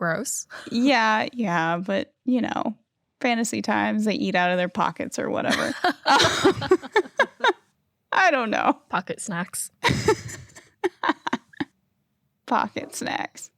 Gross. Yeah, but, fantasy times, they eat out of their pockets or whatever. I don't know. Pocket snacks. Pocket snacks.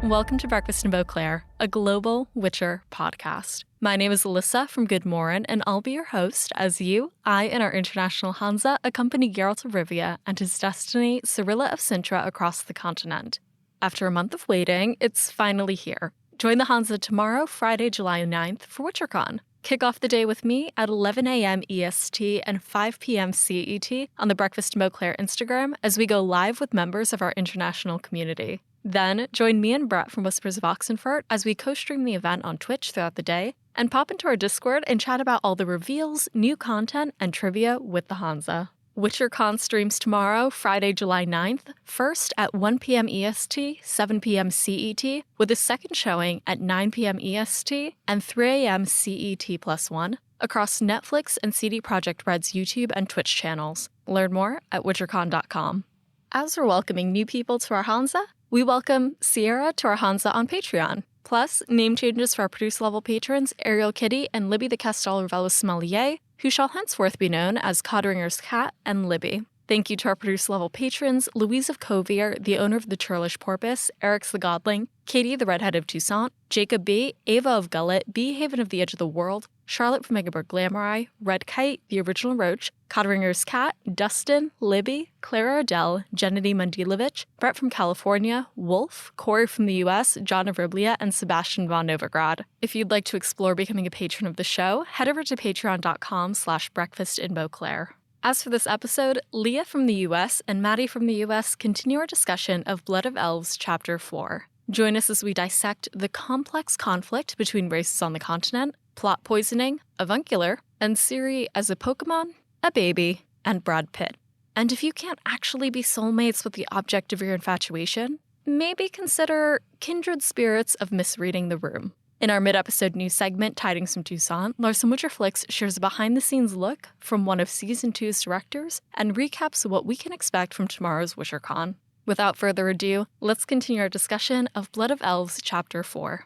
Welcome to Breakfast in Beauclair, a global Witcher podcast. My name is Alyssa from GoodMorhen, and I'll be your host as I, and our international hanza accompany Geralt of Rivia and his destiny, Cirilla of Cintra, across the continent. After a month of waiting, it's finally here. Join the hanza tomorrow, Friday, July 9th, for WitcherCon. Kick off the day with me at 11 a.m. EST and 5 p.m. CET on the Breakfast in Beauclair Instagram as we go live with members of our international community. Then, join me and Brett from Whispers of Oxenfurt as we co-stream the event on Twitch throughout the day, and pop into our Discord and chat about all the reveals, new content, and trivia with the hanza. WitcherCon streams tomorrow, Friday, July 9th, first at 1 p.m. EST, 7 p.m. CET, with a second showing at 9 p.m. EST and 3 a.m. CET+1 across Netflix and CD Projekt Red's YouTube and Twitch channels. Learn more at witchercon.com. As we're welcoming new people to our hanza, we welcome Sierra to our hanza on Patreon. Plus, name changes for our producer-level patrons Ariel Kitty and Libby the Castel Ravello Sommelier, who shall henceforth be known as Codringer's Cat and Libby. Thank you to our producer-level patrons Louise of Covier, the owner of the Churlish Porpoise, Eric's the Godling, Katie the Redhead of Toussaint, Jacob B., Ava of Gullet, B. Haven of the Edge of the World, Charlotte from Megaberg Glamorai, Red Kite, the Original Roach, Codringer's Cat, Dustin, Libby, Clara Adele, Gennady Mundilovich, Brett from California, Wolf, Corey from the US, John of Riblia, and Sebastian von Novigrad. If you'd like to explore becoming a patron of the show, head over to patreon.com/breakfastinbeauclair. As for this episode, Leah from the US and Maddie from the US continue our discussion of Blood of Elves Chapter 4. Join us as we dissect the complex conflict between races on the continent, plot poisoning, avuncular, and Ciri as a Pokémon, a baby, and Brad Pitt. And if you can't actually be soulmates with the object of your infatuation, maybe consider kindred spirits of misreading the room. In our mid-episode news segment, Tidings from Toussaint, Larson Witcher Flicks shares a behind-the-scenes look from one of Season 2's directors and recaps what we can expect from tomorrow's WitcherCon. Without further ado, let's continue our discussion of Blood of Elves Chapter 4.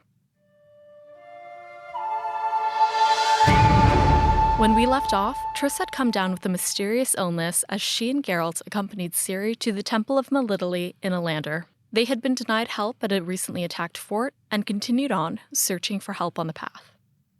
When we left off, Triss had come down with a mysterious illness as she and Geralt accompanied Ciri to the Temple of Melitele in Alander. They had been denied help at a recently attacked fort and continued on, searching for help on the path.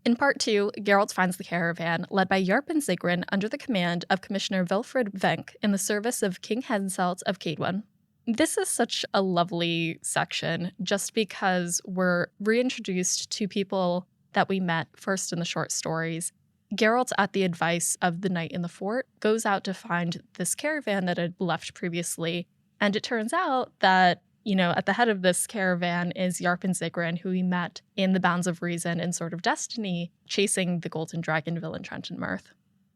In Part 2, Geralt finds the caravan led by Yarp and Sigrun under the command of Commissioner Wilfred Venk in the service of King Henselt of Cadwyn. This is such a lovely section just because we're reintroduced to people that we met first in the short stories. Geralt, at the advice of the knight in the fort, goes out to find this caravan that had left previously, and it turns out that at the head of this caravan is Yarp and Sigrun, who we met in the Bounds of Reason and Sword of Destiny, chasing the Golden Dragon villain Trenton Mirth.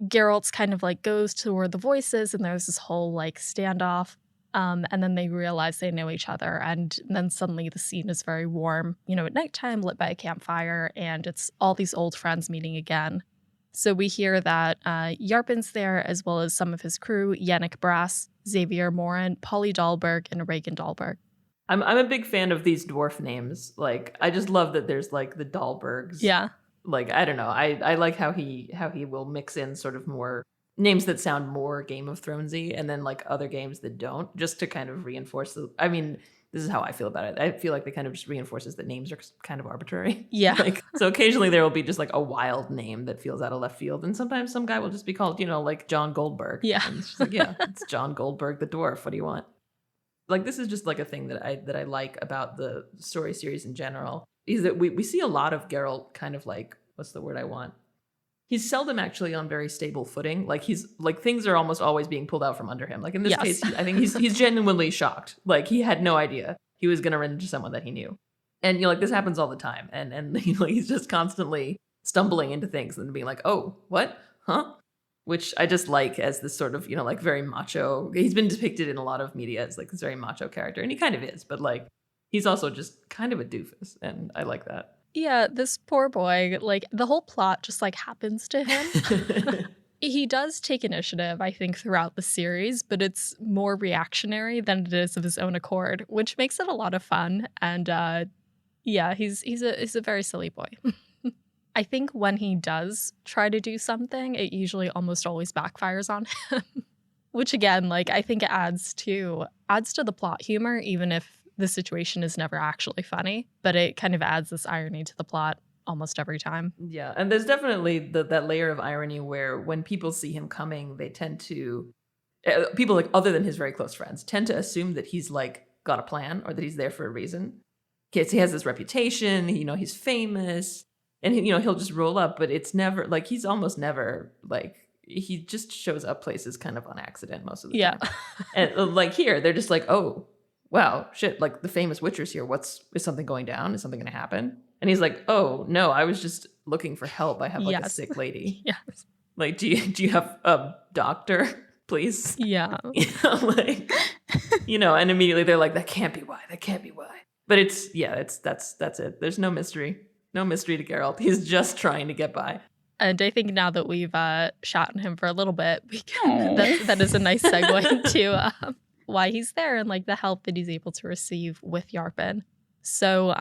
Geralt's kind of goes toward the voices, and there's this whole standoff, and then they realize they know each other, and then suddenly the scene is very warm, at nighttime, lit by a campfire, and it's all these old friends meeting again. So we hear that Yarpin's there, as well as some of his crew, Yannick Brass, Xavier Morin, Polly Dahlberg, and Reagan Dahlberg. I'm a big fan of these dwarf names. I just love that there's the Dahlbergs. Yeah. I don't know. I like how he will mix in sort of more names that sound more Game of Thronesy, and then other games that don't, just to kind of reinforce this is how I feel about it. I feel like they kind of just reinforces that names are kind of arbitrary. Yeah. So occasionally there will be just a wild name that feels out of left field. And sometimes some guy will just be called, John Goldberg. Yeah. And it's just it's John Goldberg the dwarf. What do you want? This is just a thing that I like about the story series in general, is that we see a lot of Geralt kind of what's the word I want? he's seldom actually on very stable footing. Like he's like things are almost always being pulled out from under him. Like in this Yes. case, I think he's genuinely shocked. Like he had no idea he was going to run into someone that he knew. And like this happens all the time. And he's just constantly stumbling into things and being like, "Oh, what? Huh?" Which I just like as this sort of, like very macho. He's been depicted in a lot of media as like this very macho character, and he kind of is, but like he's also just kind of a doofus, and I like that. Yeah, this poor boy, like the whole plot just like happens to him. He does take initiative, I think, throughout the series, but it's more reactionary than it is of his own accord, which makes it a lot of fun. And yeah, he's a very silly boy. I think when he does try to do something, it usually almost always backfires on him, which again, like I think it adds to the plot humor, even if the situation is never actually funny, but it kind of adds this irony to the plot almost every time. Yeah, and there's definitely that layer of irony where when people see him coming, they tend to, people like other than his very close friends, tend to assume that he's like got a plan or that he's there for a reason. Okay, so he has this reputation, he's famous, and he'll just roll up, but it's never like he's almost never like he just shows up places kind of on accident most of the time. And like here, they're just like, oh, wow, shit, like the famous Witcher's here. Is something going down? Is something going to happen? And he's like, oh, no, I was just looking for help. I have like a sick lady. Yes. Like, do you have a doctor, please? Yeah. And immediately they're like, that can't be why. That can't be why. But that's it. There's no mystery. No mystery to Geralt. He's just trying to get by. And I think now that we've shot on him for a little bit, that is a nice segue to why he's there and like the help that he's able to receive with Yarpen. So,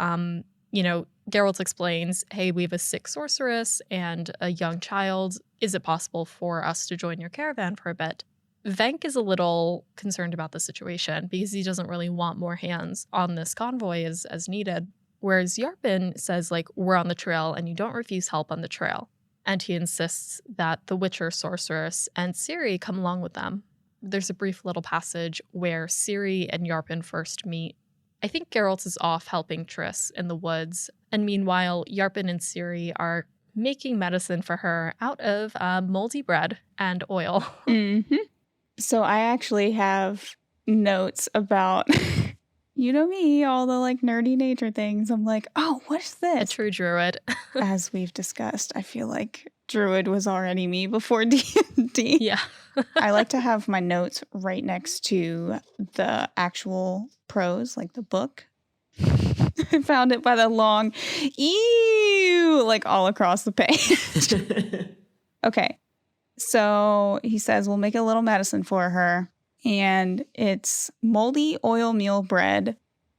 Geralt explains, hey, we have a sick sorceress and a young child. Is it possible for us to join your caravan for a bit? Venk is a little concerned about the situation because he doesn't really want more hands on this convoy as needed. Whereas Yarpen says, like, we're on the trail and you don't refuse help on the trail. And he insists that the Witcher sorceress and Ciri come along with them. There's a brief little passage where Ciri and Yarpen first meet. I think Geralt is off helping Triss in the woods. And meanwhile, Yarpen and Ciri are making medicine for her out of moldy bread and oil. Mm-hmm. So I actually have notes about... You know me, all the like nerdy nature things. I'm like, oh, what is this? A true druid. As we've discussed, I feel like druid was already me before D&D. Yeah. I like to have my notes right next to the actual prose, like the book. I found it by the long ew, like all across the page. Okay. So he says, we'll make a little medicine for her. And it's moldy oil meal bread,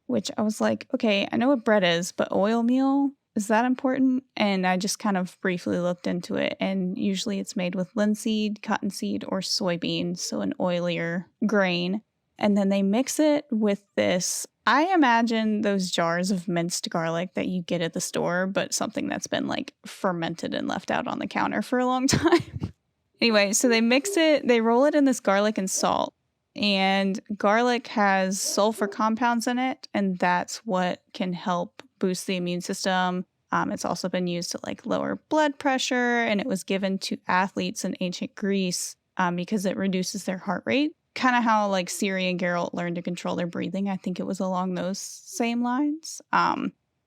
which I was like, okay, I know what bread is, but oil meal, is that important? And I just kind of briefly looked into it. And usually it's made with linseed, cottonseed, or soybeans, so an oilier grain. And then they mix it with this, I imagine those jars of minced garlic that you get at the store, but something that's been like fermented and left out on the counter for a long time. Anyway, so they mix it, they roll it in this garlic and salt. And garlic has sulfur compounds in it, and that's what can help boost the immune system. It's also been used to like lower blood pressure, and it was given to athletes in ancient Greece because it reduces their heart rate. Kind of how like Ciri and Geralt learned to control their breathing. I think it was along those same lines.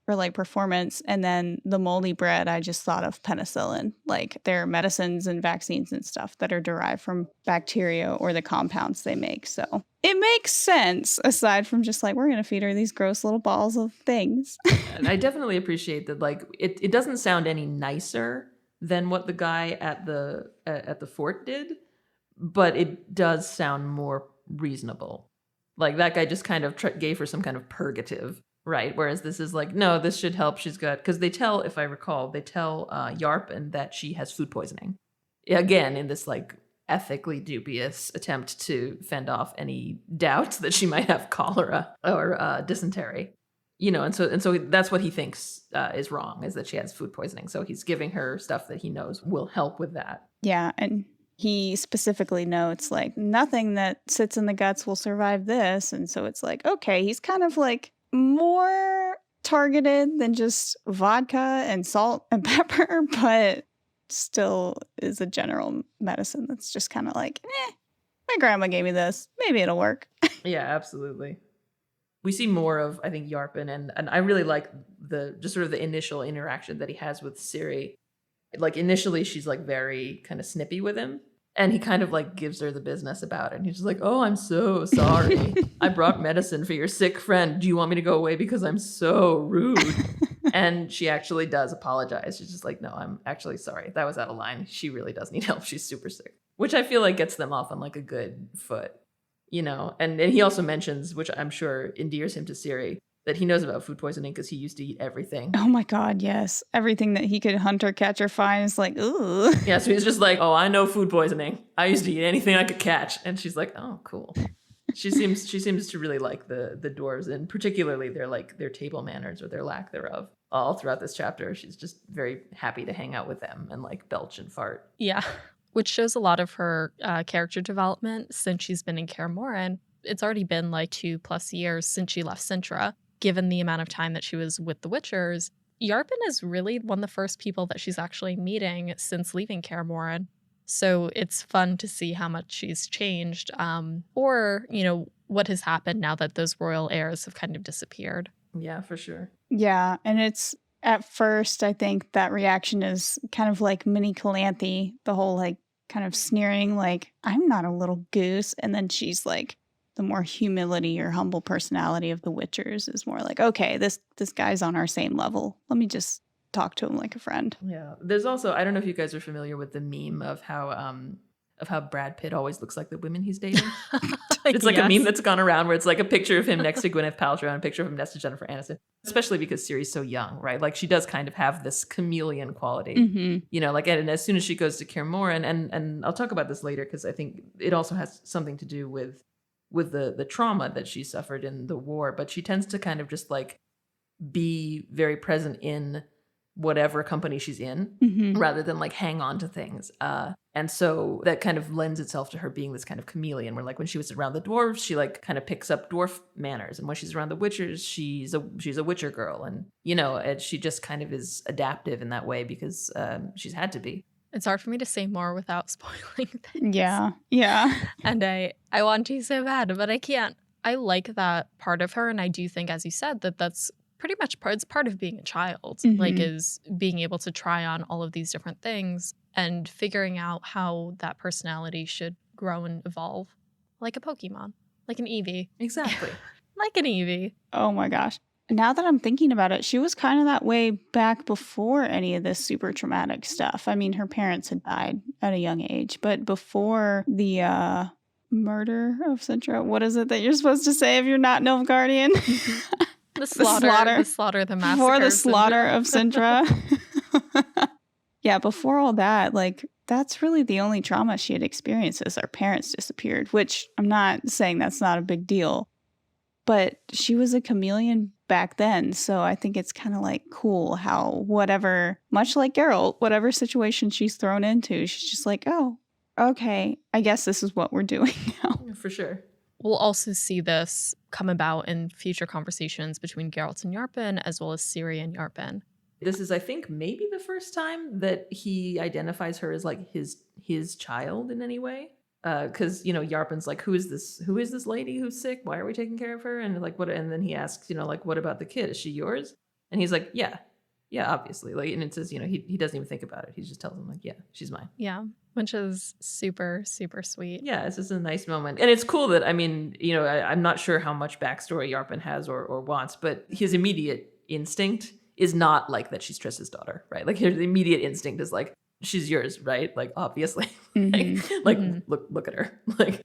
For like performance. And then the moldy bread, I just thought of penicillin. Like there are medicines and vaccines and stuff that are derived from bacteria or the compounds they make. So it makes sense aside from just like, we're going to feed her these gross little balls of things. And I definitely appreciate that. Like it doesn't sound any nicer than what the guy at the fort did, but it does sound more reasonable. Like that guy just kind of gave her some kind of purgative. Right, whereas this is like, no, this should help. She's got, because they tell, if I recall, Yarpen that she has food poisoning. Again, in this like ethically dubious attempt to fend off any doubts that she might have cholera or dysentery. And so that's what he thinks is wrong, is that she has food poisoning. So he's giving her stuff that he knows will help with that. Yeah, and he specifically notes like nothing that sits in the guts will survive this. And so it's like, okay, he's kind of like more targeted than just vodka and salt and pepper, but still is a general medicine that's just kind of like, my grandma gave me this. Maybe it'll work. Yeah, absolutely. We see more of, I think, Yarpen, and I really like the just sort of the initial interaction that he has with Ciri. Like initially she's like very kind of snippy with him, and he kind of like gives her the business about it. And he's just like, "Oh, I'm so sorry. I brought medicine for your sick friend. Do you want me to go away because I'm so rude?" And she actually does apologize. She's just like, "No, I'm actually sorry. That was out of line. She really does need help. She's super sick." Which I feel like gets them off on like a good foot. And he also mentions, which I'm sure endears him to Ciri, that he knows about food poisoning because he used to eat everything. Oh my God, yes. Everything that he could hunt or catch or find is like, ooh. Yeah, so he's just like, "Oh, I know food poisoning. I used to eat anything I could catch." And she's like, "Oh, cool." She seems to really like the dwarves, and particularly their table manners or their lack thereof. All throughout this chapter, she's just very happy to hang out with them and like belch and fart. Yeah, which shows a lot of her character development since she's been in Kaer Morhen. It's already been like 2+ years since she left Cintra. Given the amount of time that she was with the Witchers, Yarpen is really one of the first people that she's actually meeting since leaving Kaer Morhen. So it's fun to see how much she's changed, or, what has happened now that those royal heirs have kind of disappeared. Yeah, for sure. Yeah, and it's at first, I think that reaction is kind of like mini Calanthe, the whole like kind of sneering, like, I'm not a little goose. And then she's like, the more humility or humble personality of the Witchers is more like, okay, this guy's on our same level. Let me just talk to him like a friend. Yeah. There's also, I don't know if you guys are familiar with the meme of how Brad Pitt always looks like the women he's dating. It's like a meme that's gone around where it's like a picture of him next to Gwyneth Paltrow and a picture of him next to Jennifer Aniston, especially because Ciri's so young, right? Like she does kind of have this chameleon quality, and as soon as she goes to Kaer Morhen, and I'll talk about this later because I think it also has something to do with the trauma that she suffered in the war, but she tends to kind of just like be very present in whatever company she's in rather than like hang on to things. And so that kind of lends itself to her being this kind of chameleon where like when she was around the dwarves, she like kind of picks up dwarf manners. And when she's around the Witchers, she's a Witcher girl. And, and she just kind of is adaptive in that way because she's had to be. It's hard for me to say more without spoiling things. Yeah. And I want to so bad, but I can't. I like that part of her. And I do think, as you said, that's pretty much it's part of being a child, like is being able to try on all of these different things and figuring out how that personality should grow and evolve, like a Pokemon, like an Eevee. Exactly. Like an Eevee. Oh my gosh. Now that I'm thinking about it, she was kind of that way back before any of this super traumatic stuff. I mean, her parents had died at a young age, but before the murder of Cintra, what is it that you're supposed to say if you're not Nilfgaardian? The slaughter, the massacre. Before the slaughter of Cintra. Yeah, before all that, like, that's really the only trauma she had experienced is her parents disappeared, which I'm not saying that's not a big deal. But she was a chameleon back then, so I think it's kind of like cool how whatever, much like Geralt, whatever situation she's thrown into, she's just like, oh, okay, I guess this is what we're doing now. For sure. We'll also see this come about in future conversations between Geralt and Yarpen, as well as Ciri and Yarpen. This is, I think, maybe the first time that he identifies her as like his child in any way. Because Yarpen's like, who is this lady who's sick? Why are we taking care of her? And like, what? And then he asks, like, what about the kid? Is she yours? And he's like, yeah, obviously. Like, and it says, he doesn't even think about it. He just tells him like, yeah, she's mine. Yeah, which is super, super sweet. Yeah, it's just a nice moment, and it's cool that I'm not sure how much backstory Yarpen has or wants, but his immediate instinct is not like that she's Triss's daughter, right? Like his immediate instinct is like, she's yours, right? Like obviously, look at her, like,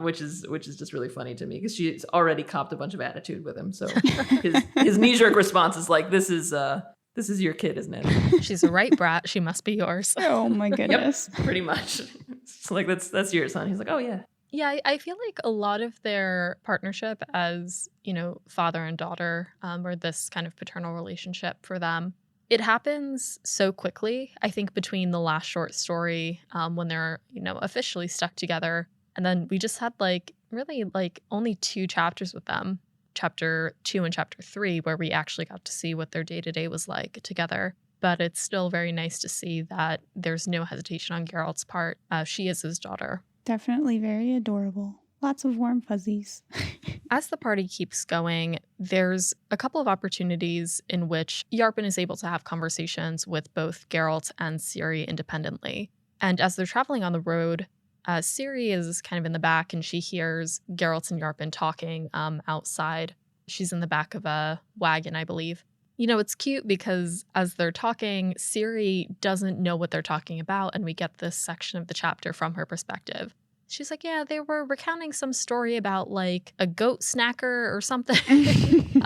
which is just really funny to me because she's already copped a bunch of attitude with him. So his knee-jerk response is like, this is your kid, isn't it? She's a right brat. She must be yours. Oh my goodness. Yep, pretty much. It's like that's yours, son. He's like, oh yeah. Yeah, I feel like a lot of their partnership as, father and daughter, or this kind of paternal relationship for them, it happens so quickly, I think, between the last short story when they're, officially stuck together. And then we just had really only 2 chapters with them, chapter 2 and chapter 3, where we actually got to see what their day-to-day was like together. but it's still very nice to see that there's no hesitation on Geralt's part. She is his daughter. Definitely very adorable. Lots of warm fuzzies. As the party keeps going, there's a couple of opportunities in which Yarpen is able to have conversations with both Geralt and Ciri independently. And as they're traveling on the road, Ciri is kind of in the back and she hears Geralt and Yarpen talking outside. She's in the back of a wagon, I believe. You know, it's cute because as they're talking, Ciri doesn't know what they're talking about, and we get this section of the chapter from her perspective. She's like, yeah, they were recounting some story about like a goat snacker or something,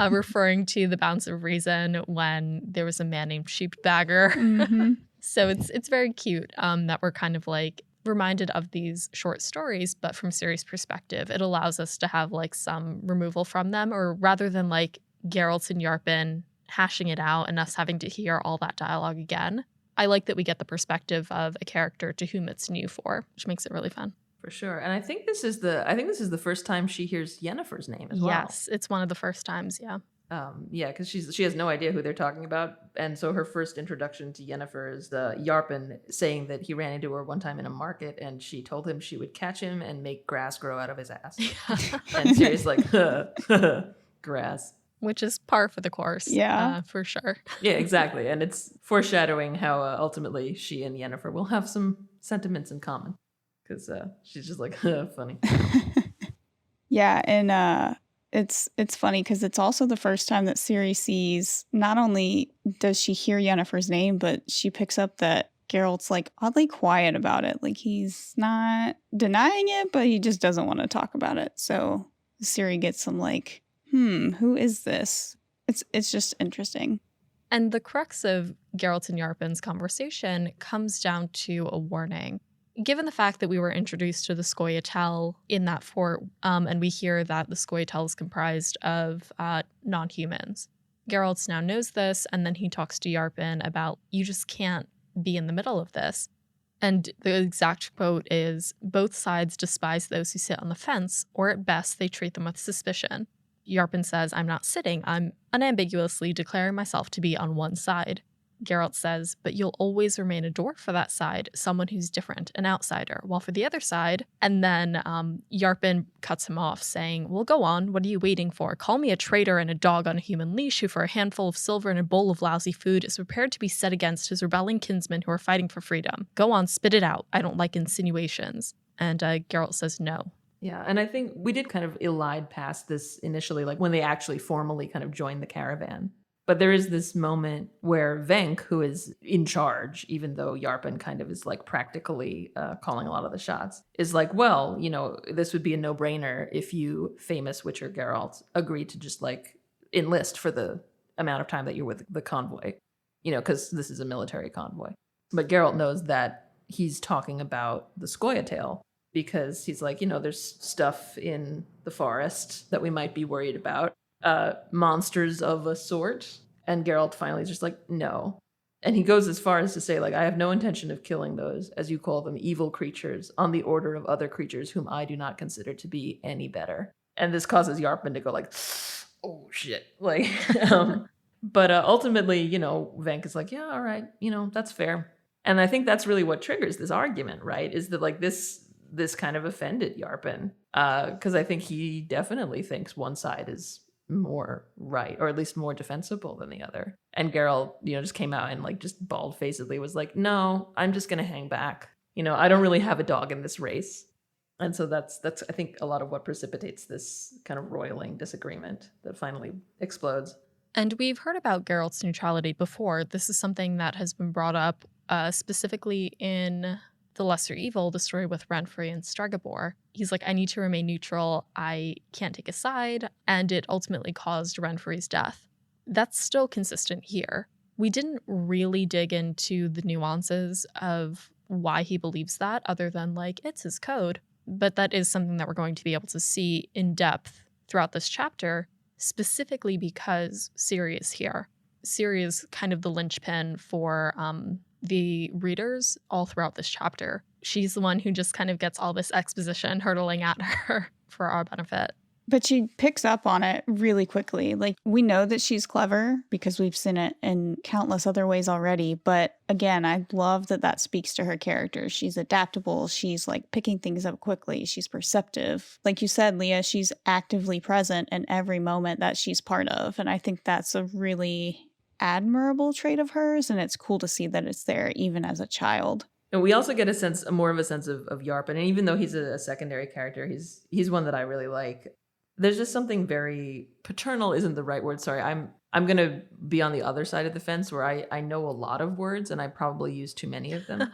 referring to the Bounds of Reason when there was a man named Sheepbagger. Mm-hmm. So it's very cute that we're kind of like reminded of these short stories, but from Ciri's perspective, it allows us to have like some removal from them, or rather than like Geralt and Yarpen hashing it out and us having to hear all that dialogue again. I like that we get the perspective of a character to whom it's new for, which makes it really fun. For sure. And I think this is the first time she hears Yennefer's name as well. Yes, it's one of the first times, yeah. Yeah, because she has no idea who they're talking about. And so her first introduction to Yennefer is Yarpen saying that he ran into her one time in a market and she told him she would catch him and make grass grow out of his ass. And Ciri's like, grass. Which is par for the course. Yeah. For sure. Yeah, exactly. And it's foreshadowing how ultimately she and Yennefer will have some sentiments in common. Because she's just like, funny. Yeah, and it's funny because it's also the first time that Ciri sees, not only does she hear Yennefer's name, but she picks up that Geralt's like oddly quiet about it. Like he's not denying it, but he just doesn't want to talk about it. So Ciri gets some like, who is this? It's just interesting. And the crux of Geralt and Yarpen's conversation comes down to a warning. Given the fact that we were introduced to the Scoia'tael in that fort, and we hear that the Scoia'tael is comprised of non-humans, Geralt now knows this, and then he talks to Yarpen about, you just can't be in the middle of this. And the exact quote is, both sides despise those who sit on the fence, or at best they treat them with suspicion. Yarpen says, I'm not sitting, I'm unambiguously declaring myself to be on one side. Geralt says, but you'll always remain a dwarf for that side, someone who's different, an outsider, while for the other side. And then Yarpen cuts him off, saying, well, go on, what are you waiting for? Call me a traitor and a dog on a human leash who for a handful of silver and a bowl of lousy food is prepared to be set against his rebelling kinsmen who are fighting for freedom. Go on, spit it out. I don't like insinuations. And Geralt says no. Yeah, and I think we did kind of elide past this initially, like when they actually formally kind of joined the caravan. But there is this moment where Venk, who is in charge, even though Yarpen kind of is like practically calling a lot of the shots, is like, well, you know, this would be a no-brainer if you, famous Witcher Geralt, agreed to just like enlist for the amount of time that you're with the convoy, you know, because this is a military convoy. But Geralt knows that he's talking about the Scoia'tael because he's like, you know, there's stuff in the forest that we might be worried about. Monsters of a sort. And Geralt finally is just like, no. And he goes as far as to say, like, I have no intention of killing those, as you call them, evil creatures, on the order of other creatures whom I do not consider to be any better. And this causes Yarpen to go like, oh shit. Like, but ultimately, you know, Venk is like, yeah, all right, you know, that's fair. And I think that's really what triggers this argument, right? Is that like this kind of offended Yarpen. Because I think he definitely thinks one side is more right, or at least more defensible than the other. And Geralt, you know, just came out and like just bald-facedly was like, no, I'm just gonna hang back. You know, I don't really have a dog in this race. And so that's I think a lot of what precipitates this kind of roiling disagreement that finally explodes. And we've heard about Geralt's neutrality before. This is something that has been brought up specifically in The Lesser Evil, the story with Renfrey and Stregobor. He's like, I need to remain neutral. I can't take a side. And it ultimately caused Renfrey's death. That's still consistent here. We didn't really dig into the nuances of why he believes that, other than like, it's his code. But that is something that we're going to be able to see in depth throughout this chapter, specifically because Ciri is here. Ciri is kind of the linchpin for the readers all throughout this chapter. She's the one who just kind of gets all this exposition hurtling at her for our benefit. But she picks up on it really quickly. Like, we know that she's clever because we've seen it in countless other ways already. But again, I love that that speaks to her character. She's adaptable. She's like picking things up quickly. She's perceptive. Like you said, Leah, she's actively present in every moment that she's part of. And I think that's a really admirable trait of hers. And it's cool to see that it's there even as a child. And we also get more of a sense of Yarpen. And even though he's a secondary character, he's one that I really like. There's just something very paternal isn't the right word. Sorry, I'm going to be on the other side of the fence where I know a lot of words and I probably use too many of them.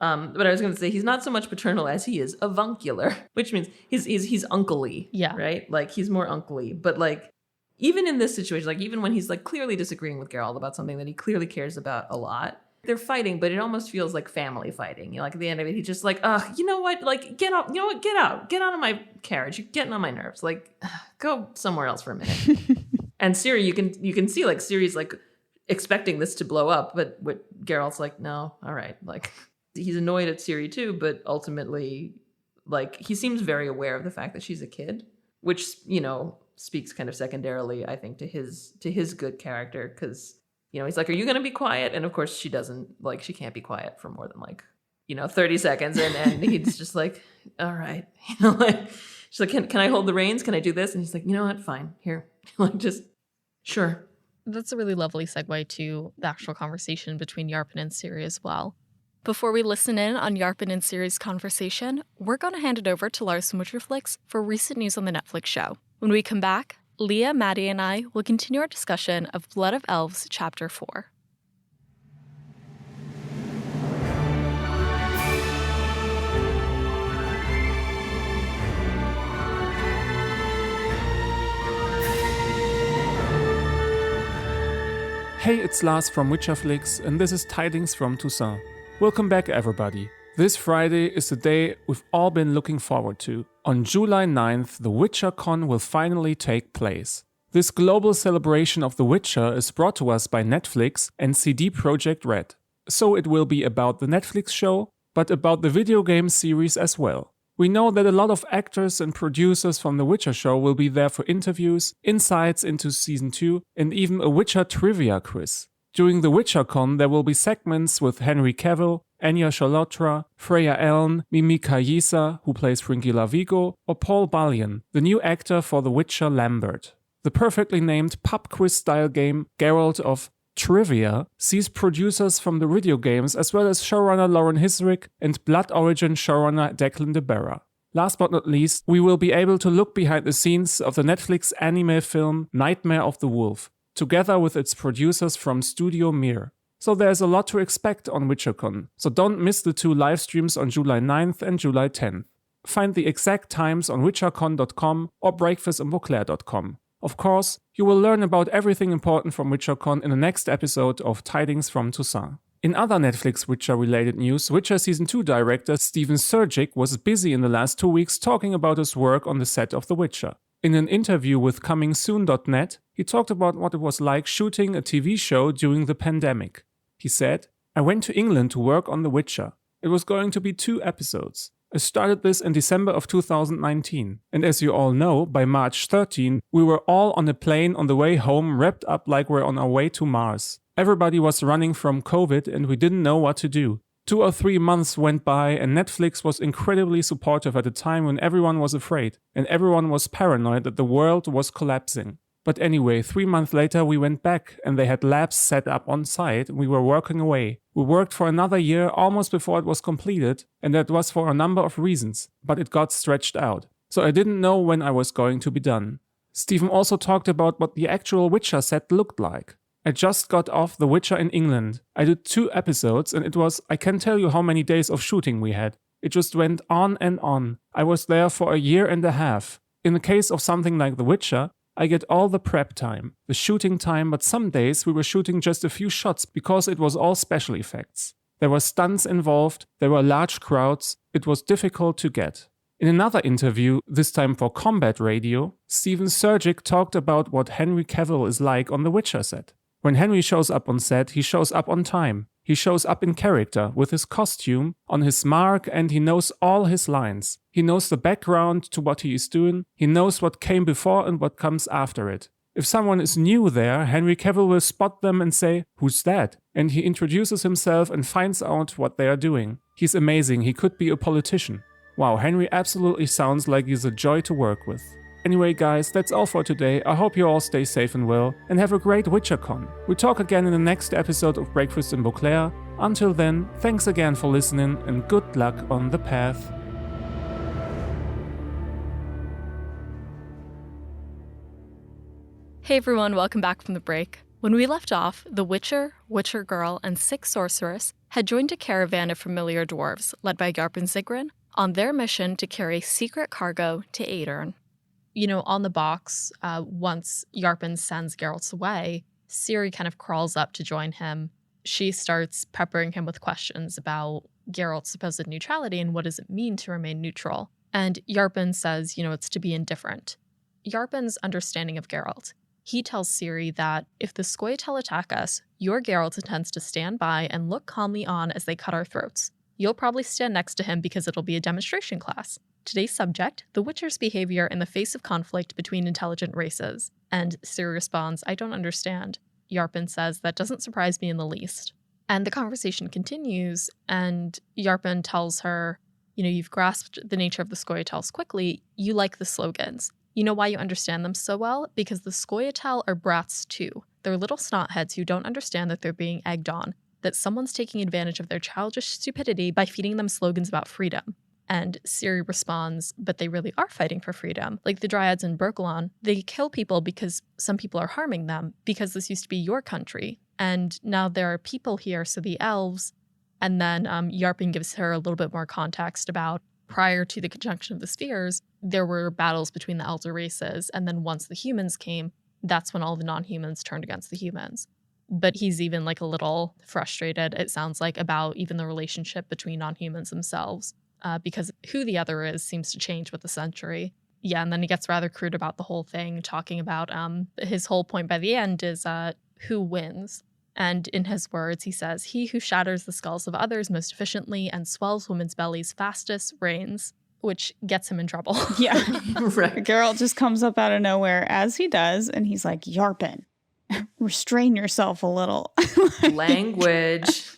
But I was going to say he's not so much paternal as he is avuncular, which means he's uncle-y. Yeah. Right? Like he's more uncle-y. But like even in this situation, like even when he's like clearly disagreeing with Geralt about something that he clearly cares about a lot, they're fighting, but it almost feels like family fighting. You know, like at the end of it, he's just like, you know what? Like, get out. You know what? Get out of my carriage. You're getting on my nerves. Like, go somewhere else for a minute. And Ciri, you can see like Ciri's like expecting this to blow up, but what Geralt's like, no, all right. Like, he's annoyed at Ciri too, but ultimately, like, he seems very aware of the fact that she's a kid, which, you know, speaks kind of secondarily, I think, to his good character, because, you know, he's like, are you going to be quiet? And of course she doesn't, like, she can't be quiet for more than like, you know, 30 seconds. And he's just like, all right. You know, like, she's like, can I hold the reins? Can I do this? And he's like, you know what? Fine. Here. Like, just, sure. That's a really lovely segue to the actual conversation between Yarpen and Ciri as well. Before we listen in on Yarpen and Ciri's conversation, we're going to hand it over to Lars from Witcherflix for recent news on the Netflix show. When we come back, Leah, Maddie, and I will continue our discussion of Blood of Elves Chapter 4. Hey, it's Lars from Witcherflix, and this is Tidings from Toussaint. Welcome back, everybody. This Friday is the day we've all been looking forward to. On July 9th, the WitcherCon will finally take place. This global celebration of The Witcher is brought to us by Netflix and CD Projekt Red. So it will be about the Netflix show, but about the video game series as well. We know that a lot of actors and producers from The Witcher show will be there for interviews, insights into Season 2, and even a Witcher trivia quiz. During the WitcherCon, there will be segments with Henry Cavill, Anya Chalotra, Freya Allen, Mimi Kayisa, who plays Fringilla Vigo, or Paul Ballion, the new actor for The Witcher Lambert. The perfectly named pub quiz-style game Geralt of Rivia sees producers from the video games as well as showrunner Lauren Hissrich and Blood Origin showrunner Declan de Barra. Last but not least, we will be able to look behind the scenes of the Netflix anime film Nightmare of the Wolf, together with its producers from Studio Mir. So there's a lot to expect on WitcherCon, so don't miss the 2 live streams on July 9th and July 10th. Find the exact times on witchercon.com or breakfastandbauclair.com. Of course, you will learn about everything important from WitcherCon in the next episode of Tidings from Toussaint. In other Netflix Witcher-related news, Witcher Season 2 director Steven Surgic was busy in the last 2 weeks talking about his work on the set of The Witcher. In an interview with ComingSoon.net, he talked about what it was like shooting a TV show during the pandemic. He said, I went to England to work on The Witcher. It was going to be 2 episodes. I started this in December of 2019. And as you all know, by March 13, we were all on a plane on the way home wrapped up like we're on our way to Mars. Everybody was running from COVID and we didn't know what to do. 2 or 3 months went by and Netflix was incredibly supportive at a time when everyone was afraid and everyone was paranoid that the world was collapsing. But anyway, 3 months later we went back and they had labs set up on site and we were working away. We worked for another year almost before it was completed, and that was for a number of reasons, but it got stretched out. So I didn't know when I was going to be done. Stephen also talked about what the actual Witcher set looked like. I just got off The Witcher in England. I did 2 episodes and it was, I can't tell you how many days of shooting we had. It just went on and on. I was there for a year and a half. In the case of something like The Witcher, I get all the prep time, the shooting time, but some days we were shooting just a few shots because it was all special effects. There were stunts involved, there were large crowds, it was difficult to get. In another interview, this time for Combat Radio, Steven Surgic talked about what Henry Cavill is like on the Witcher set. When Henry shows up on set, he shows up on time. He shows up in character with his costume, on his mark, and he knows all his lines. He knows the background to what he is doing. He knows what came before and what comes after it. If someone is new there, Henry Cavill will spot them and say, "Who's that?" And he introduces himself and finds out what they are doing. He's amazing. He could be a politician. Wow, Henry absolutely sounds like he's a joy to work with. Anyway, guys, that's all for today. I hope you all stay safe and well, and have a great WitcherCon. We'll talk again in the next episode of Breakfast in Beauclair. Until then, thanks again for listening, and good luck on the path. Hey everyone, welcome back from the break. When we left off, the Witcher, Witcher Girl, and 6 sorceress had joined a caravan of familiar dwarves, led by Yarp and Sigrun, on their mission to carry secret cargo to Aedirn. You know, on the box, once Yarpen sends Geralt away, Ciri kind of crawls up to join him. She starts peppering him with questions about Geralt's supposed neutrality and what does it mean to remain neutral. And Yarpen says, it's to be indifferent. Yarpen's understanding of Geralt. He tells Ciri that if the Scoia'tael attack us, your Geralt intends to stand by and look calmly on as they cut our throats. You'll probably stand next to him because it'll be a demonstration class. Today's subject, the Witcher's behavior in the face of conflict between intelligent races. And Ciri responds, "I don't understand." Yarpen says, "That doesn't surprise me in the least." And the conversation continues, and Yarpen tells her, you've grasped the nature of the Scoia'taels quickly. You like the slogans. You know why you understand them so well? Because the Scoia'tael are brats too. They're little snotheads who don't understand that they're being egged on, that someone's taking advantage of their childish stupidity by feeding them slogans about freedom. And Ciri responds, but they really are fighting for freedom. Like the Dryads in Brokilon, they kill people because some people are harming them, because this used to be your country. And now there are people here, so the elves. And then Yarpen gives her a little bit more context about prior to the conjunction of the spheres, there were battles between the elder races. And then once the humans came, that's when all the non-humans turned against the humans. But he's even a little frustrated, it sounds like, about even the relationship between non-humans themselves. Because who the other is seems to change with the century. Yeah, and then he gets rather crude about the whole thing, talking about his whole point by the end is who wins. And in his words, he says, "He who shatters the skulls of others most efficiently and swells women's bellies fastest reigns," which gets him in trouble. Yeah. Right. Geralt just comes up out of nowhere, as he does, and he's like, "Yarpen, restrain yourself a little." Language.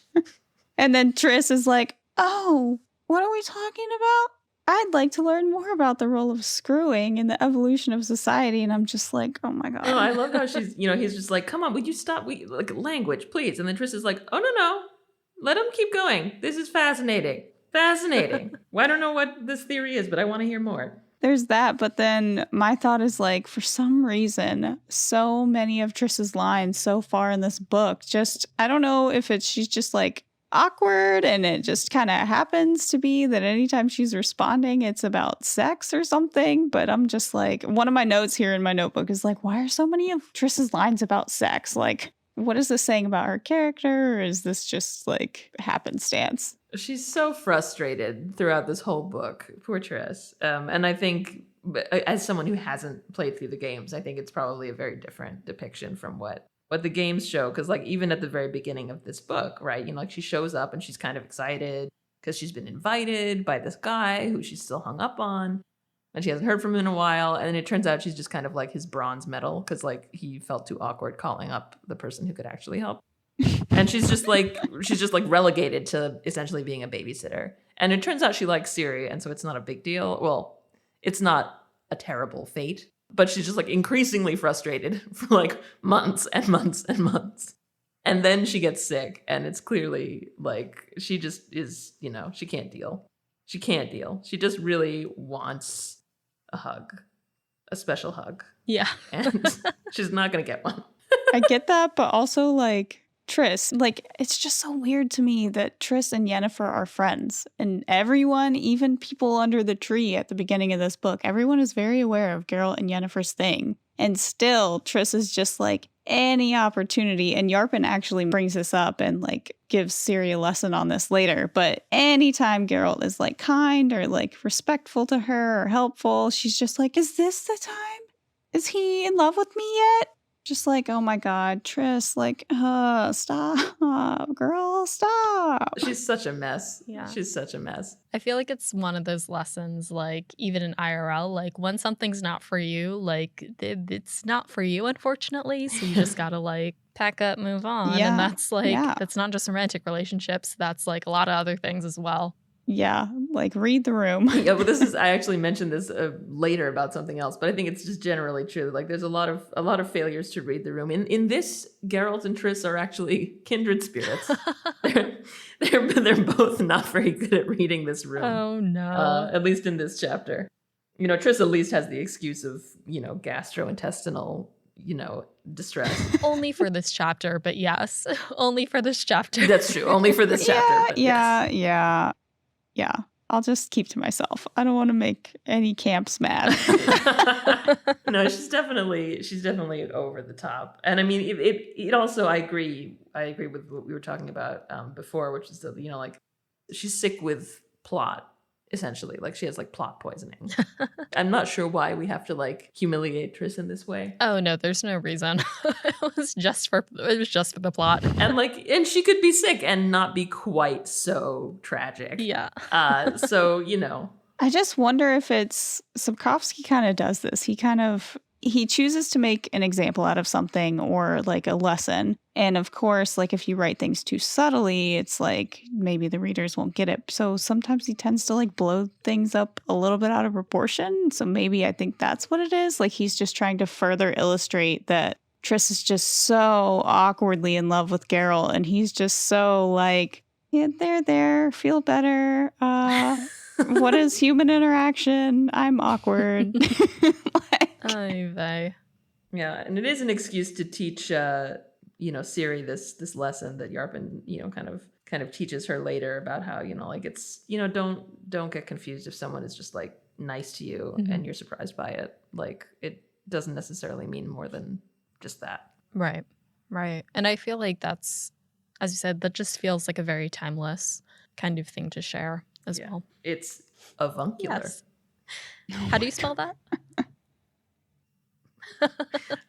And then Triss is like, "Oh, what are we talking about? I'd like to learn more about the role of screwing in the evolution of society." And I'm just like, oh my God. No, I love how she's, he's just like, "Come on, would you stop? Language, please." And then Triss is like, "Oh, no. Let him keep going. This is fascinating. Fascinating. Well, I don't know what this theory is, but I want to hear more." There's that, but then my thought is for some reason, so many of Triss's lines so far in this book, I don't know if she's just awkward and it just kind of happens to be that anytime she's responding it's about sex or something, but I'm just one of my notes here in my notebook is why are so many of Triss's lines about sex? What is this saying about her character, or is this just happenstance? She's so frustrated throughout this whole book, poor Triss. And I think, as someone who hasn't played through the games, I think it's probably a very different depiction from what the games show. Because even at the very beginning of this book, right, she shows up and she's kind of excited because she's been invited by this guy who she's still hung up on, and she hasn't heard from him in a while. And it turns out she's just kind of his bronze medal because he felt too awkward calling up the person who could actually help. And she's just relegated to essentially being a babysitter. And it turns out she likes Ciri, and so it's not a big deal. Well, it's not a terrible fate, but she's just increasingly frustrated for months and months and months. And then she gets sick, and it's clearly she just is, she can't deal. She can't deal. She just really wants a hug, a special hug. Yeah. And she's not going to get one. I get that, but also Triss, it's just so weird to me that Triss and Yennefer are friends. And everyone, even people under the tree at the beginning of this book, everyone is very aware of Geralt and Yennefer's thing. And still, Triss is just any opportunity. And Yarpen actually brings this up and gives Ciri a lesson on this later. But anytime Geralt is kind or respectful to her or helpful, she's just is this the time? Is he in love with me yet? Just like, oh my God, Triss, like, stop, girl, stop. She's such a mess. Yeah. She's such a mess. I feel like it's one of those lessons, like, even in IRL, like, when something's not for you, like, it's not for you, unfortunately. So you just gotta, like, pack up, move on. Yeah, And that's, like, yeah. that's not just romantic relationships. That's, like, a lot of other things as well. Yeah, like read the room. Yeah, but I actually mentioned this later about something else, but I think it's just generally true. Like there's a lot of failures to read the room. In this, Geralt and Triss are actually kindred spirits. they're both not very good at reading this room. Oh no. At least in this chapter. Triss at least has the excuse of, gastrointestinal, distress. Only for this chapter, but yes. Only for this chapter. That's true. Only for this chapter. But yes. Yeah. I'll just keep to myself. I don't want to make any camps mad. No, she's definitely over the top. And I mean, it also, I agree with what we were talking about before, which is that, like she's sick with plot, essentially. Like she has like plot poisoning. I'm not sure why we have to like humiliate Triss in this way. Oh no, there's no reason. It was just for the plot. And she could be sick and not be quite so tragic. Yeah. So, I just wonder if it's Sapkowski kind of does this. He chooses to make an example out of something or like a lesson. And of course, like if you write things too subtly, it's like maybe the readers won't get it. So sometimes he tends to like blow things up a little bit out of proportion. So maybe I think that's what it is. Like he's just trying to further illustrate that Triss is just so awkwardly in love with Geralt. And he's just so like, yeah, there, feel better. What is human interaction? I'm awkward. Oy vey. Yeah, and it is an excuse to teach, Ciri this lesson that Yarpen, kind of teaches her later about how, like it's, don't get confused if someone is just like nice to you and you're surprised by it. Like it doesn't necessarily mean more than just that. Right. And I feel like that's, as you said, that just feels like a very timeless kind of thing to share as well. It's avuncular. Yes. How do you spell that?